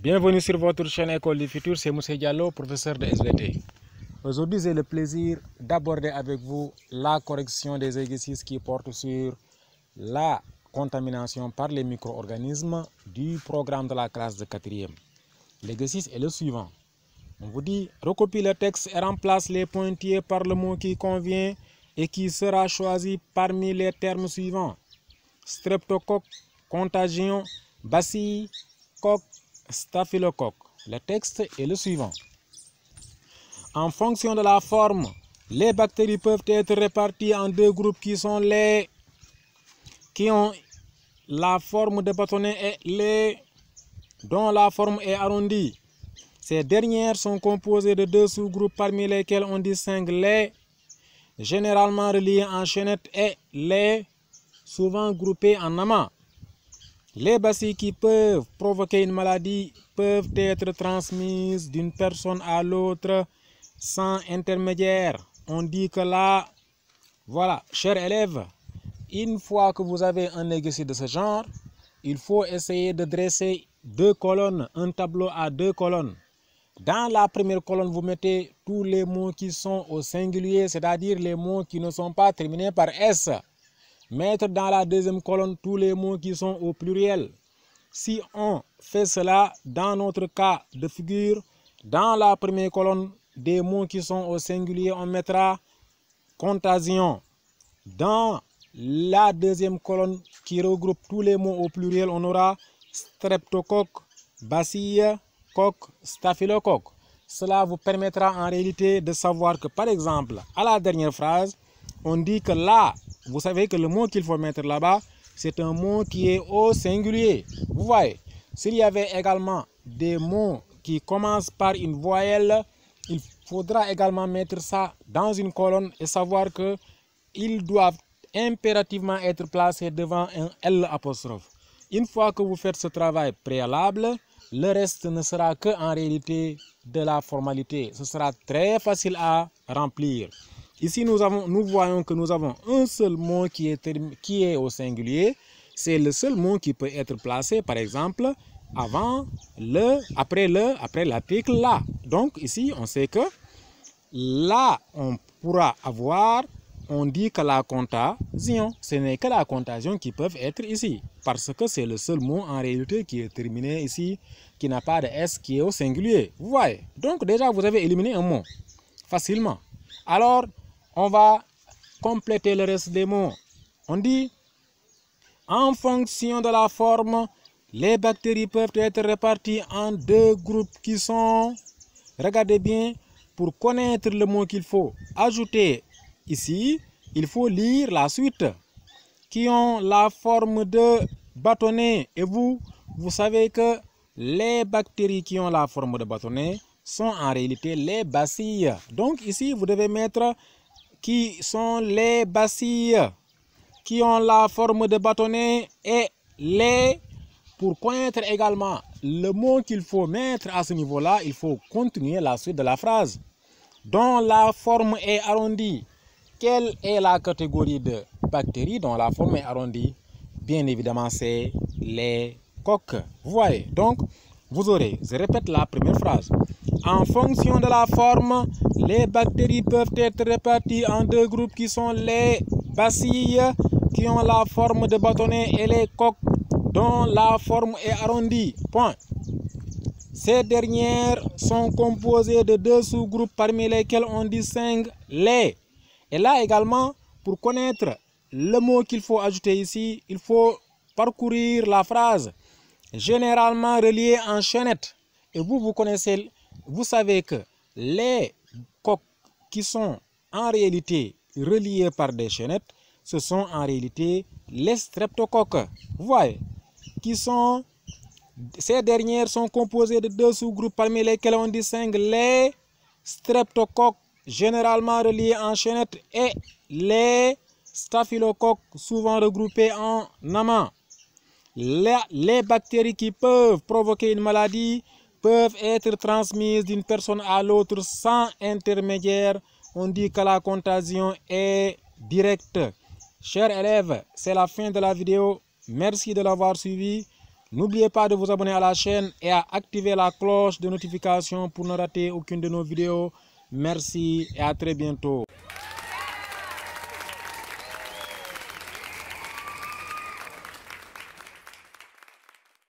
Bienvenue sur votre chaîne École du Futur, c'est Moussa Diallo, professeur de SVT. Aujourd'hui, j'ai le plaisir d'aborder avec vous la correction des exercices qui portent sur la contamination par les micro-organismes du programme de la classe de 4e. L'exercice est le suivant. On vous dit, recopie le texte et remplace les pointillés par le mot qui convient et qui sera choisi parmi les termes suivants. Streptocoque, contagion, bacille, coque, staphylocoque. Le texte est le suivant. En fonction de la forme, les bactéries peuvent être réparties en deux groupes qui sont les qui ont la forme de bâtonnet et les dont la forme est arrondie. Ces dernières sont composées de deux sous-groupes parmi lesquels on distingue les généralement reliés en chaînette et les souvent groupés en amas. Les bacilles qui peuvent provoquer une maladie peuvent être transmises d'une personne à l'autre sans intermédiaire. On dit que là, voilà, chers élèves, une fois que vous avez un exercice de ce genre, il faut essayer de dresser deux colonnes, un tableau à deux colonnes. Dans la première colonne, vous mettez tous les mots qui sont au singulier, c'est-à-dire les mots qui ne sont pas terminés par S. Mettre dans la deuxième colonne tous les mots qui sont au pluriel. Si on fait cela, dans notre cas de figure, dans la première colonne des mots qui sont au singulier, on mettra contagion. Dans la deuxième colonne qui regroupe tous les mots au pluriel, on aura streptocoque, bacille, coque, staphylocoque. Cela vous permettra en réalité de savoir que, par exemple, à la dernière phrase, on dit que là, vous savez que le mot qu'il faut mettre là-bas, c'est un mot qui est au singulier. Vous voyez, s'il y avait également des mots qui commencent par une voyelle, il faudra également mettre ça dans une colonne et savoir qu'ils doivent impérativement être placés devant un L apostrophe. Une fois que vous faites ce travail préalable, le reste ne sera que en réalité de la formalité. Ce sera très facile à remplir. Ici, nous voyons que nous avons un seul mot qui est au singulier. C'est le seul mot qui peut être placé, par exemple, après l'article là. Donc ici, on sait que là, on pourra avoir, on dit que la contagion, ce n'est que la contagion qui peut être ici. Parce que c'est le seul mot en réalité qui est terminé ici, qui n'a pas de S, qui est au singulier. Vous voyez? Donc déjà, vous avez éliminé un mot facilement. Alors, on va compléter le reste des mots. On dit, en fonction de la forme, les bactéries peuvent être réparties en deux groupes qui sont, regardez bien, pour connaître le mot qu'il faut ajouter ici, il faut lire la suite, qui ont la forme de bâtonnet. Et vous savez que les bactéries qui ont la forme de bâtonnet sont en réalité les bacilles. Donc ici, vous devez mettre qui sont les bacilles qui ont la forme de bâtonnet et les, pour connaître également le mot qu'il faut mettre à ce niveau-là, il faut continuer la suite de la phrase. Dont la forme est arrondie. Quelle est la catégorie de bactéries dont la forme est arrondie? Bien évidemment, c'est les coques. Vous voyez, donc, vous aurez, je répète la première phrase. En fonction de la forme, les bactéries peuvent être réparties en deux groupes qui sont les bacilles qui ont la forme de bâtonnet et les coques dont la forme est arrondie. Point. Ces dernières sont composées de deux sous-groupes parmi lesquels on distingue les. Et là également, pour connaître le mot qu'il faut ajouter ici, il faut parcourir la phrase. Généralement reliée en chaînette. Et vous connaissez, vous savez que les coques qui sont en réalité reliées par des chaînettes, ce sont en réalité les streptocoques. Vous voyez, ces dernières sont composées de deux sous-groupes parmi lesquels on distingue les streptocoques généralement reliés en chaînette et les staphylocoques souvent regroupés en amas. Les bactéries qui peuvent provoquer une maladie peuvent être transmises d'une personne à l'autre sans intermédiaire. On dit que la contagion est directe. Chers élèves, c'est la fin de la vidéo. Merci de l'avoir suivi. N'oubliez pas de vous abonner à la chaîne et à activer la cloche de notification pour ne rater aucune de nos vidéos. Merci et à très bientôt.